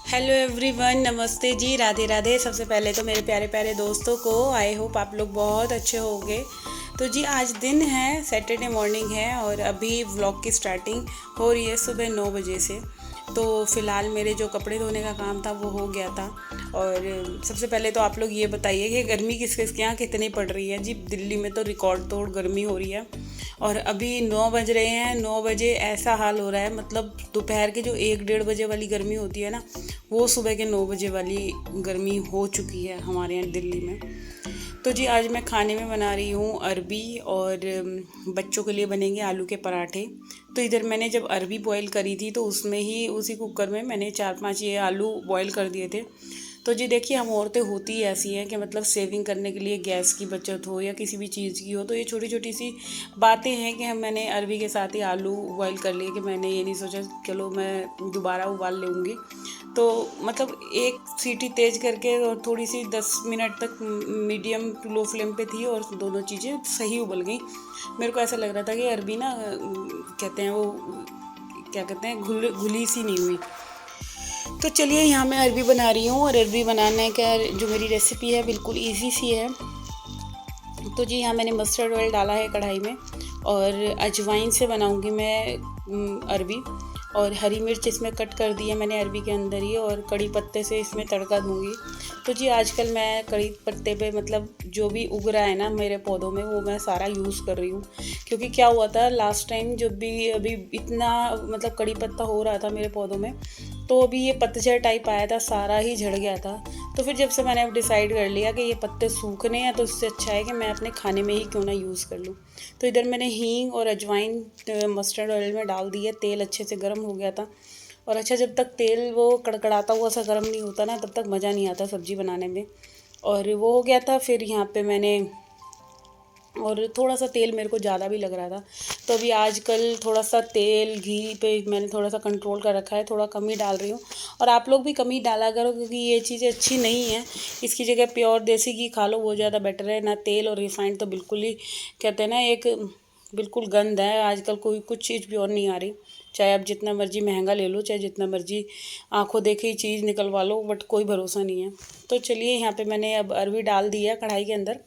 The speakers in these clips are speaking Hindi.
हेलो एवरीवन, नमस्ते जी, राधे राधे। सबसे पहले तो मेरे प्यारे प्यारे दोस्तों को आई होप आप लोग बहुत अच्छे होंगे। तो जी आज दिन है, सैटरडे मॉर्निंग है और अभी व्लॉग की स्टार्टिंग हो रही है सुबह 9 बजे से। तो फ़िलहाल मेरे जो कपड़े धोने का काम था वो हो गया था। और सबसे पहले तो आप लोग ये बताइए कि गर्मी किस किस के यहाँ कितनी पड़ रही है। जी दिल्ली में तो रिकॉर्ड तोड़ गर्मी हो रही है और अभी 9 बज रहे हैं। 9 बजे ऐसा हाल हो रहा है, मतलब दोपहर के जो 1 डेढ़ बजे वाली गर्मी होती है ना, वो सुबह के 9 बजे वाली गर्मी हो चुकी है हमारे यहाँ दिल्ली में। तो जी आज मैं खाने में बना रही हूँ अरबी और बच्चों के लिए बनेंगे आलू के पराठे। तो इधर मैंने जब अरबी बॉईल करी थी तो उसमें ही उसी कुकर में मैंने 4-5 ये आलू बॉईल कर दिए थे। तो जी देखिए, हम औरतें होती ही ऐसी हैं कि मतलब सेविंग करने के लिए गैस की बचत हो या किसी भी चीज़ की हो, तो ये छोटी छोटी सी बातें हैं कि मैंने अरबी के साथ ही आलू बॉईल कर लिए कि मैंने ये नहीं सोचा चलो मैं दोबारा उबाल लूँगी। तो मतलब एक सीटी तेज़ करके और थोड़ी सी 10 मिनट तक मीडियम टू लो फ्लेम पे थी और दोनों चीज़ें सही उबल गई। मेरे को ऐसा लग रहा था कि अरबी ना कहते हैं वो क्या कहते हैं, घुली सी नहीं हुई। तो चलिए यहाँ मैं अरबी बना रही हूँ और अरबी बनाने का जो मेरी रेसिपी है बिल्कुल इजी सी है। तो जी यहाँ मैंने मस्टर्ड ऑयल डाला है कढ़ाई में और अजवाइन से बनाऊँगी मैं अरबी। और हरी मिर्च इसमें कट कर दी है मैंने अरबी के अंदर ही, और कड़ी पत्ते से इसमें तड़का दूँगी। तो जी आजकल मैं कड़ी पत्ते पे मतलब जो भी उग रहा है ना मेरे पौधों में वो मैं सारा यूज़ कर रही हूँ। क्योंकि क्या हुआ था लास्ट टाइम जब भी अभी इतना मतलब कड़ी पत्ता हो रहा था मेरे पौधों में, तो अभी ये पतझड़ टाइप आया था, सारा ही झड़ गया था। तो फिर जब से मैंने अब डिसाइड कर लिया कि ये पत्ते सूखने हैं तो इससे अच्छा है कि मैं अपने खाने में ही क्यों ना यूज़ कर लूँ। तो इधर मैंने हींग और अजवाइन मस्टर्ड ऑयल में डाल दी है। तेल अच्छे से गर्म हो गया था और अच्छा जब तक तेल वो कड़कड़ाता हुआ सा गर्म नहीं होता ना तब तक मज़ा नहीं आता सब्ज़ी बनाने में। और वो हो गया था। फिर यहाँ पे मैंने और थोड़ा सा तेल मेरे को ज़्यादा भी लग रहा था, तो अभी आजकल थोड़ा सा तेल घी पे मैंने थोड़ा सा कंट्रोल कर रखा है, थोड़ा कम ही डाल रही हूँ। और आप लोग भी कम ही डाला करो क्योंकि ये चीज़ें अच्छी नहीं है। इसकी जगह प्योर देसी घी खा लो, वो ज़्यादा बेटर है। ना तेल और रिफाइंड तो बिल्कुल ही कहते हैं ना एक बिल्कुल गंद है। आजकल कोई कुछ चीज़ प्योर नहीं आ रही, चाहे आप जितना मर्जी महंगा ले लो, चाहे जितना मर्जी आंखों देखी चीज़ निकलवा लो, बट कोई भरोसा नहीं है। तो चलिए यहाँ पे मैंने अब अरबी डाल दी है कढ़ाई के अंदर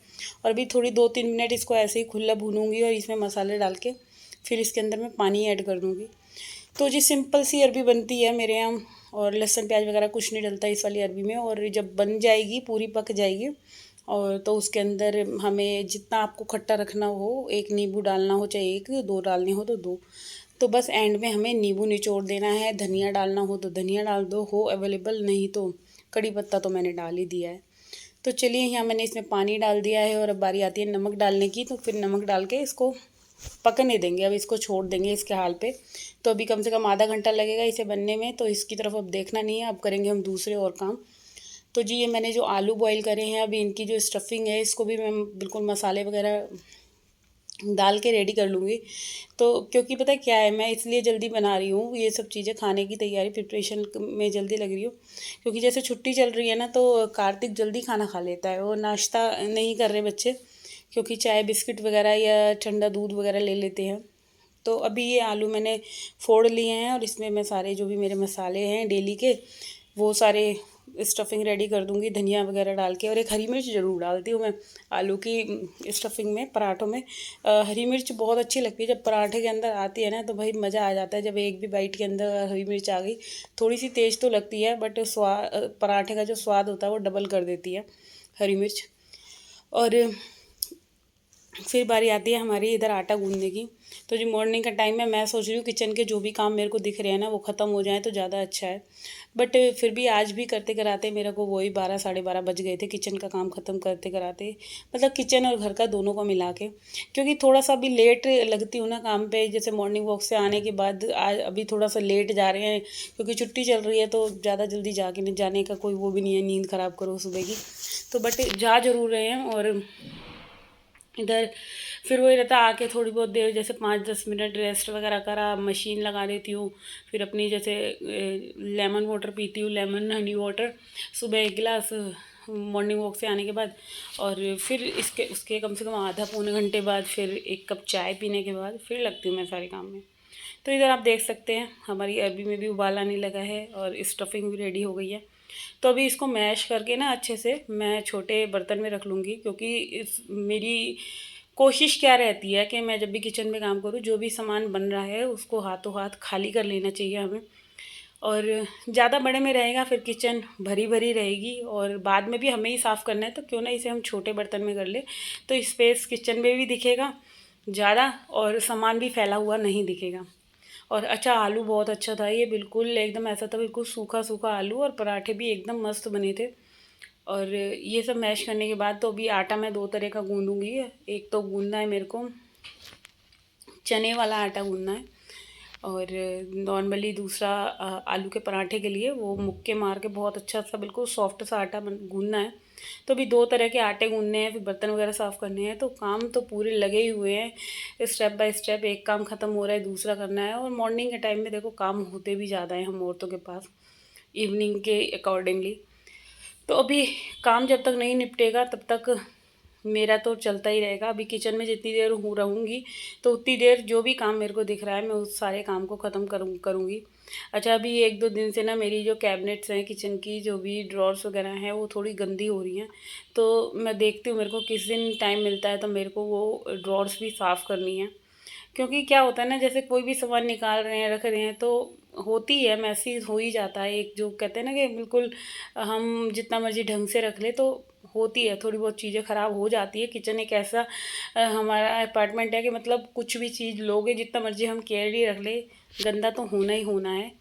और अभी थोड़ी 2-3 मिनट इसको ऐसे ही खुला भूनूंगी और इसमें मसाले डाल के फिर इसके अंदर मैं पानी ऐड कर दूँगी। तो जी सिंपल सी अरबी बनती है मेरे यहाँ, और लहसुन प्याज वगैरह कुछ नहीं डलता इस वाली अरबी में। और जब बन जाएगी पूरी पक जाएगी और तो उसके अंदर हमें जितना आपको खट्टा रखना हो, एक नींबू डालना हो चाहे एक, दो डालने हो तो दो। तो बस एंड में हमें नींबू निचोड़ देना है। धनिया डालना हो तो धनिया डाल दो, हो अवेलेबल नहीं तो कड़ी पत्ता तो मैंने डाल ही दिया है। तो चलिए यहाँ मैंने इसमें पानी डाल दिया है और अब बारी आती है नमक डालने की। तो फिर नमक डाल के इसको पकने देंगे, अब इसको छोड़ देंगे इसके हाल पे। तो अभी कम से कम आधा घंटा लगेगा इसे बनने में, तो इसकी तरफ अब देखना नहीं है, अब करेंगे हम दूसरे और काम। तो जी ये मैंने जो आलू बॉईल करे हैं, अभी इनकी जो स्टफिंग है इसको भी मैं बिल्कुल मसाले वगैरह डाल के रेडी कर लूँगी। तो क्योंकि पता है क्या है, मैं इसलिए जल्दी बना रही हूँ ये सब चीज़ें, खाने की तैयारी प्रिपरेशन में जल्दी लग रही हूँ क्योंकि जैसे छुट्टी चल रही है ना, तो कार्तिक जल्दी खाना खा लेता है। वो नाश्ता नहीं कर रहे बच्चे, क्योंकि चाय बिस्किट वगैरह या ठंडा दूध वगैरह ले लेते हैं। तो अभी ये आलू मैंने फोड़ लिए हैं और इसमें मैं सारे जो भी मेरे मसाले हैं डेली के वो सारे स्टफिंग रेडी कर दूंगी धनिया वगैरह डाल के। और एक हरी मिर्च ज़रूर डालती हूँ मैं आलू की स्टफिंग में, पराठों में। हरी मिर्च बहुत अच्छी लगती है जब पराठे के अंदर आती है ना, तो भाई मज़ा आ जाता है। जब एक भी बाइट के अंदर हरी मिर्च आ गई, थोड़ी सी तेज़ तो लगती है बट स्वाद, पराठे का जो स्वाद होता है वो डबल कर देती है हरी मिर्च। और फिर बारी आती है हमारी इधर आटा गूंदने की। तो जो मॉर्निंग का टाइम है, मैं सोच रही हूँ किचन के जो भी काम मेरे को दिख रहे हैं ना वो ख़त्म हो जाए तो ज़्यादा अच्छा है। बट फिर भी आज भी करते कराते मेरे को वही 12-12:30 बज गए थे किचन का काम ख़त्म करते कराते, मतलब किचन और घर का दोनों को मिला के। क्योंकि थोड़ा सा अभी लेट लगती हूँ ना काम पे, जैसे मॉर्निंग वॉक से आने के बाद आज अभी थोड़ा सा लेट जा रहे हैं क्योंकि छुट्टी चल रही है, तो ज़्यादा जल्दी जाके जाने का कोई वो भी नहीं है, नींद ख़राब करो सुबह की। तो बट जा जरूर रहे हैं। और इधर फिर वही रहता, आके थोड़ी बहुत देर जैसे 5-10 मिनट रेस्ट वगैरह करा, मशीन लगा देती हूँ। फिर अपनी जैसे लेमन वाटर पीती हूँ, लेमन हनी वाटर, सुबह एक गिलास मॉर्निंग वॉक से आने के बाद। और फिर इसके उसके कम से कम आधा पौने घंटे बाद फिर एक कप चाय पीने के बाद फिर लगती हूँ मैं सारे काम में। तो इधर आप देख सकते हैं हमारी अरबी में भी उबाल आने लगा है और स्टफिंग भी रेडी हो गई है। तो अभी इसको मैश करके ना अच्छे से मैं छोटे बर्तन में रख लूँगी, क्योंकि मेरी कोशिश क्या रहती है कि मैं जब भी किचन में काम करूँ, जो भी सामान बन रहा है उसको हाथों हाथ खाली कर लेना चाहिए हमें। और ज़्यादा बड़े में रहेगा फिर किचन भरी भरी रहेगी और बाद में भी हमें ही साफ़ करना है, तो क्यों ना इसे हम छोटे बर्तन में कर ले, तो स्पेस किचन में भी दिखेगा ज़्यादा और सामान भी फैला हुआ नहीं दिखेगा। और अच्छा, आलू बहुत अच्छा था ये, बिल्कुल एकदम ऐसा था, बिल्कुल सूखा सूखा आलू, और पराठे भी एकदम मस्त बने थे। और ये सब मैश करने के बाद तो अभी आटा मैं 2 तरह का गूँधूँगी। एक तो गूँधना है मेरे को, चने वाला आटा गूँधना है, और नॉर्मली दूसरा आलू के पराठे के लिए वो मुक्के मार के बहुत अच्छा सा बिल्कुल सॉफ्ट सा आटा गूँधना है। तो अभी 2 तरह के आटे गूँधने हैं, फिर बर्तन वगैरह साफ़ करने हैं, तो काम तो पूरे लगे ही हुए हैं। स्टेप बाय स्टेप एक काम ख़त्म हो रहा है, दूसरा करना है। और मॉर्निंग के टाइम में देखो काम होते भी ज़्यादा हैं हम औरतों के पास, इवनिंग के अकॉर्डिंगली। तो अभी काम जब तक नहीं निपटेगा तब तक मेरा तो चलता ही रहेगा। अभी किचन में जितनी देर रहूँगी तो उतनी देर जो भी काम मेरे को दिख रहा है मैं उस सारे काम को ख़त्म करूँगी। अच्छा, अभी 1-2 दिन से ना मेरी जो कैबिनेट्स हैं किचन की, जो भी ड्रॉर्स वगैरह हैं, वो थोड़ी गंदी हो रही हैं। तो मैं देखती हूँ मेरे को किस दिन टाइम मिलता है तो मेरे को वो ड्रॉर्स भी साफ़ करनी है। क्योंकि क्या होता है ना, जैसे कोई भी सामान निकाल रहे हैं, रख रहे हैं, तो होती है, मैसी हो ही जाता है। एक जो कहते हैं ना कि बिल्कुल हम जितना मर्ज़ी ढंग से रख ले तो होती है, थोड़ी बहुत चीज़ें ख़राब हो जाती है। किचन एक ऐसा हमारा अपार्टमेंट है कि मतलब कुछ भी चीज़ लोगे, जितना मर्ज़ी हम केयरली रख ले, गंदा तो होना ही होना है।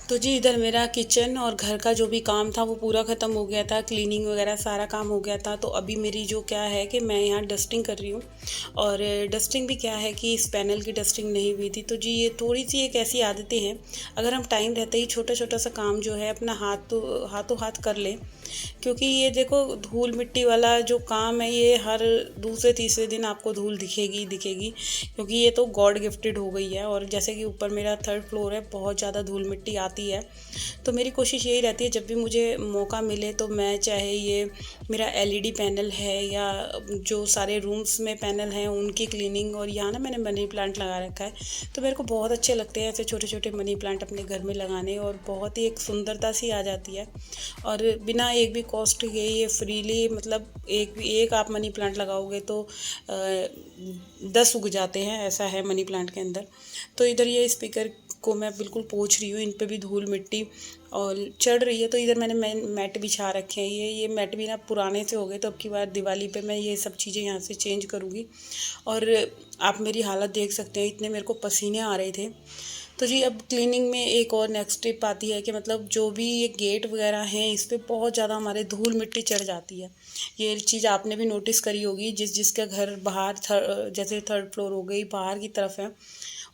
तो जी इधर मेरा किचन और घर का जो भी काम था वो पूरा ख़त्म हो गया था, क्लीनिंग वगैरह सारा काम हो गया था। तो अभी मेरी जो क्या है कि मैं यहाँ डस्टिंग कर रही हूँ, और डस्टिंग भी क्या है कि इस पैनल की डस्टिंग नहीं हुई थी। तो जी ये थोड़ी सी एक ऐसी आदतें हैं, अगर हम टाइम रहते ही छोटा छोटा सा काम जो है अपना हाथों हाथ कर लें, क्योंकि ये देखो धूल मिट्टी वाला जो काम है ये हर दूसरे तीसरे दिन आपको धूल दिखेगी दिखेगी, क्योंकि ये तो गॉड गिफ्टेड हो गई है। और जैसे कि ऊपर मेरा 3rd फ्लोर है, बहुत ज़्यादा धूल मिट्टी आती है। तो मेरी कोशिश यही रहती है जब भी मुझे मौका मिले तो मैं, चाहे ये मेरा LED पैनल है या जो सारे रूम्स में पैनल हैं उनकी क्लीनिंग, और यहाँ ना मैंने मनी प्लांट लगा रखा है, तो मेरे को बहुत अच्छे लगते हैं ऐसे छोटे छोटे मनी प्लांट अपने घर में लगाने, और बहुत ही एक सुंदरता सी आ जाती है। और बिना एक भी कॉस्ट के ये फ्रीली, मतलब एक आप मनी प्लांट लगाओगे तो 10 उग जाते हैं, ऐसा है मनी प्लांट के अंदर। तो इधर ये स्पीकर को मैं बिल्कुल पोंछ रही हूँ, इन पे भी धूल मिट्टी और चढ़ रही है। तो इधर मैंने मैट बिछा रखे हैं, ये मैट भी ना पुराने से हो गए, तो अब की बार दिवाली पे मैं ये सब चीज़ें यहाँ से चेंज करूँगी। और आप मेरी हालत देख सकते हैं, इतने मेरे को पसीने आ रहे थे। तो जी अब क्लीनिंग में एक और नेक्स्ट स्टेप आती है कि मतलब जो भी ये गेट वगैरह हैं इस पर बहुत ज़्यादा हमारे धूल मिट्टी चढ़ जाती है। ये चीज़ आपने भी नोटिस करी होगी, जिसका घर बाहर जैसे 3rd फ्लोर हो गई, बाहर की तरफ है,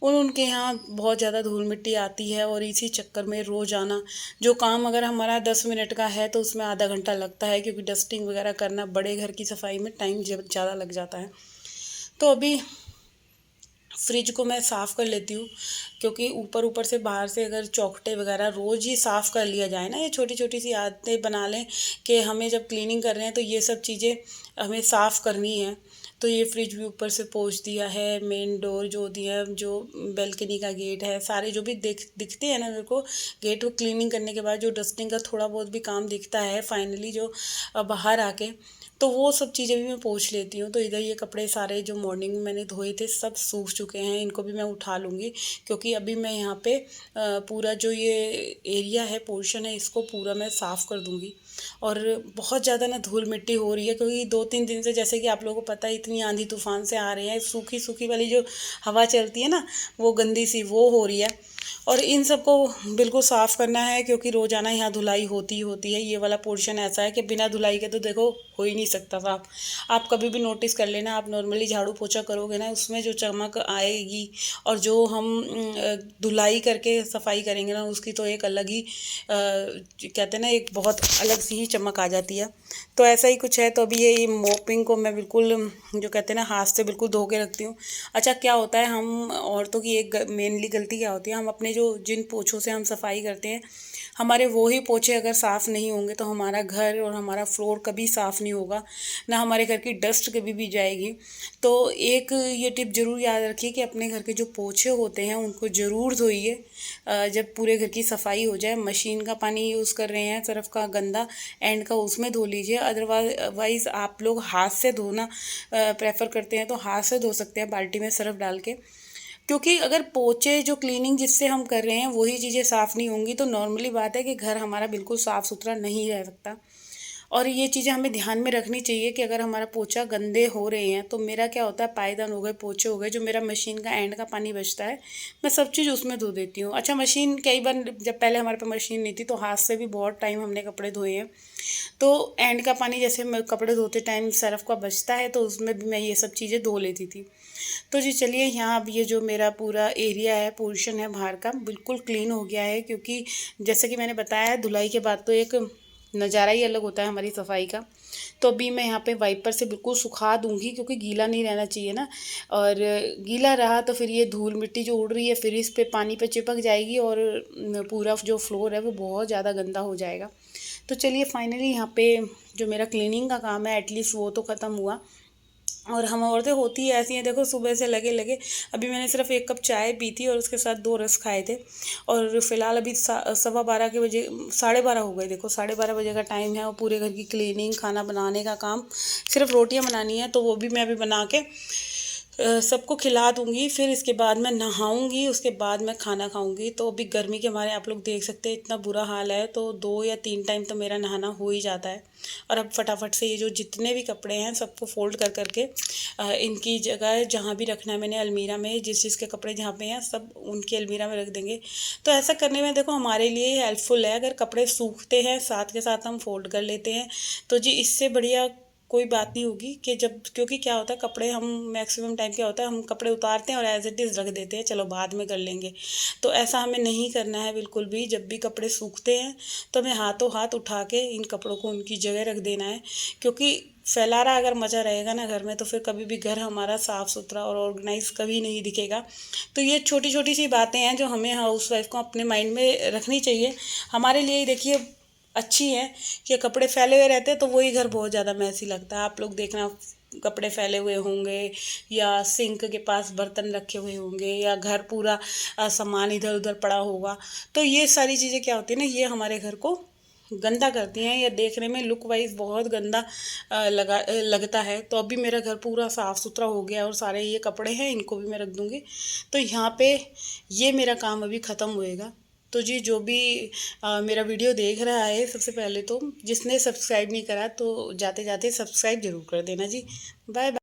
उनके यहाँ बहुत ज़्यादा धूल मिट्टी आती है और इसी चक्कर में रोज़ाना जो काम अगर हमारा 10 मिनट का है तो उसमें आधा घंटा लगता है, क्योंकि डस्टिंग वगैरह करना, बड़े घर की सफाई में टाइम ज़्यादा लग जाता है। तो अभी फ्रिज को मैं साफ़ कर लेती हूँ, क्योंकि ऊपर ऊपर से बाहर से अगर चौखटे वगैरह रोज़ ही साफ़ कर लिया जाए ना, ये छोटी छोटी सी आदतें बना लें कि हमें जब क्लीनिंग कर रहे हैं तो ये सब चीज़ें हमें साफ़ करनी है। तो ये फ्रिज भी ऊपर से पोंछ दिया है, मेन डोर जो दिया है, जो बेल्कनी का गेट है, सारे जो भी दिखते हैं ना मेरे को, गेट को क्लीनिंग करने के बाद जो डस्टिंग का थोड़ा बहुत भी काम दिखता है फाइनली जो बाहर आके, तो वो सब चीज़ें भी मैं पोंछ लेती हूँ। तो इधर ये कपड़े सारे जो मॉर्निंग में मैंने धोए थे सब सूख चुके हैं, इनको भी मैं उठा लूँगी, क्योंकि अभी मैं यहाँ पे पूरा जो ये एरिया है, पोर्शन है, इसको पूरा मैं साफ़ कर दूँगी। और बहुत ज़्यादा ना धूल मिट्टी हो रही है, क्योंकि 2-3 दिन से, जैसे कि आप लोगों को पता है, इतनी आंधी तूफान से आ रहे हैं, सूखी सूखी वाली जो हवा चलती है ना, वो गंदी सी वो हो रही है। और इन सबको बिल्कुल साफ़ करना है, क्योंकि रोज़ाना यहाँ धुलाई होती ही होती है। ये वाला पोर्शन ऐसा है कि बिना धुलाई के तो देखो हो ही नहीं सकता साफ़। आप कभी भी नोटिस कर लेना, आप नॉर्मली झाड़ू पोछा करोगे ना, उसमें जो चमक आएगी और जो हम धुलाई करके सफाई करेंगे ना, उसकी तो एक अलग ही कहते हैं ना, एक बहुत अलग सी ही चमक आ जाती है। तो ऐसा ही कुछ है। तो अभी ये मोपिंग को मैं बिल्कुल जो कहते हैं ना, हाथ से बिल्कुल धो के रखती हूँ। अच्छा, क्या होता है, हम औरतों की एक मेनली गलती क्या होती है, हम अपने जो जिन पोछों से हम सफाई करते हैं, हमारे वो ही पोछे अगर साफ़ नहीं होंगे तो हमारा घर और हमारा फ्लोर कभी साफ़ नहीं होगा, ना हमारे घर की डस्ट कभी भी जाएगी। तो एक ये टिप ज़रूर याद रखिए कि अपने घर के जो पोछे होते हैं उनको ज़रूर धोइए। जब पूरे घर की सफाई हो जाए, मशीन का पानी यूज़ कर रहे हैं सर्फ़ का गंदा एंड का, उसमें धो लीजिए। अदरवाइज़ आप लोग हाथ से धोना प्रेफर करते हैं तो हाथ से धो सकते हैं, बाल्टी में सर्फ़ डाल के। क्योंकि अगर पोछे जो क्लीनिंग जिससे हम कर रहे हैं वही चीज़ें साफ़ नहीं होंगी, तो नॉर्मली बात है कि घर हमारा बिल्कुल साफ़ सुथरा नहीं रह सकता। और ये चीज़ें हमें ध्यान में रखनी चाहिए कि अगर हमारा पोछा गंदे हो रहे हैं, तो मेरा क्या होता है, पायदान हो गए, पोछे हो गए, जो मेरा मशीन का एंड का पानी बचता है, मैं सब चीज़ उसमें धो देती हूँ। अच्छा, मशीन कई बार, जब पहले हमारे पास मशीन नहीं थी तो हाथ से भी बहुत टाइम हमने कपड़े धोए हैं। तो एंड का पानी जैसे कपड़े धोते टाइम सर्फ़ का बचता है, तो उसमें भी मैं ये सब चीज़ें धो लेती थी। तो जी चलिए, यहाँ अब ये जो मेरा पूरा एरिया है, पोर्शन है बाहर का, बिल्कुल क्लीन हो गया है। क्योंकि जैसे कि मैंने बताया, धुलाई के बाद तो एक नज़ारा ही अलग होता है हमारी सफाई का। तो अभी मैं यहाँ पे वाइपर से बिल्कुल सुखा दूँगी, क्योंकि गीला नहीं रहना चाहिए ना, और गीला रहा तो फिर ये धूल मिट्टी जो उड़ रही है फिर इस पे पानी पे चिपक जाएगी और पूरा जो फ्लोर है वो बहुत ज़्यादा गंदा हो जाएगा। तो चलिए, फाइनली यहाँ पे जो मेरा क्लीनिंग का काम है एटलीस्ट वो तो ख़त्म हुआ। और हम औरतें होती ही ऐसी हैं, देखो सुबह से लगे लगे। अभी मैंने सिर्फ 1 कप चाय पी थी और उसके साथ 2 रस खाए थे। और फ़िलहाल अभी 12:15 के बजे, 12:30 हो गए, देखो 12:30 बजे का टाइम है, और पूरे घर की क्लीनिंग, खाना बनाने का काम, सिर्फ रोटियां बनानी है तो वो भी मैं अभी बना के सबको खिला दूँगी। फिर इसके बाद मैं नहाऊँगी, उसके बाद मैं खाना खाऊँगी। तो अभी गर्मी के मारे आप लोग देख सकते हैं इतना बुरा हाल है, तो 2 या 3 टाइम तो मेरा नहाना हो ही जाता है। और अब फटाफट से ये जो जितने भी कपड़े हैं सबको फ़ोल्ड कर के इनकी जगह जहाँ भी रखना है, मैंने अलमीरा में जिस के कपड़े जहाँ पे हैं सब उनकी अलमीरा में रख देंगे। तो ऐसा करने में देखो हमारे लिए हेल्पफुल है, अगर कपड़े सूखते हैं साथ के साथ हम फ़ोल्ड कर लेते हैं, तो जी इससे बढ़िया कोई बात नहीं होगी कि जब, क्योंकि क्या होता है, कपड़े हम मैक्सिमम टाइम क्या होता है, हम कपड़े उतारते हैं और एज इट इज़ रख देते हैं, चलो बाद में कर लेंगे। तो ऐसा हमें नहीं करना है बिल्कुल भी। जब भी कपड़े सूखते हैं तो हमें हाथों हाथ उठा के इन कपड़ों को उनकी जगह रख देना है, क्योंकि फैलारा अगर मचा रहेगा ना घर में, तो फिर कभी भी घर हमारा साफ़ सुथरा और ऑर्गेनाइज कभी नहीं दिखेगा। तो ये छोटी छोटी सी बातें हैं जो हमें हाउसवाइफ को अपने माइंड में रखनी चाहिए। हमारे लिए देखिए अच्छी है कि कपड़े फैले हुए रहते हैं तो वही घर बहुत ज़्यादा मैसी लगता है। आप लोग देखना, कपड़े फैले हुए होंगे या सिंक के पास बर्तन रखे हुए होंगे या घर पूरा सामान इधर उधर पड़ा होगा, तो ये सारी चीज़ें क्या होती है ना, ये हमारे घर को गंदा करती हैं या देखने में लुक वाइज बहुत गंदा लगता है। तो अभी मेरा घर पूरा साफ़ सुथरा हो गया और सारे ये कपड़े हैं इनको भी मैं रख दूँगी। तो यहाँ पे ये मेरा काम अभी ख़त्म होएगा। तो जी जो भी मेरा वीडियो देख रहा है, सबसे पहले तो जिसने सब्सक्राइब नहीं करा तो जाते जाते सब्सक्राइब ज़रूर कर देना जी। Bye bye.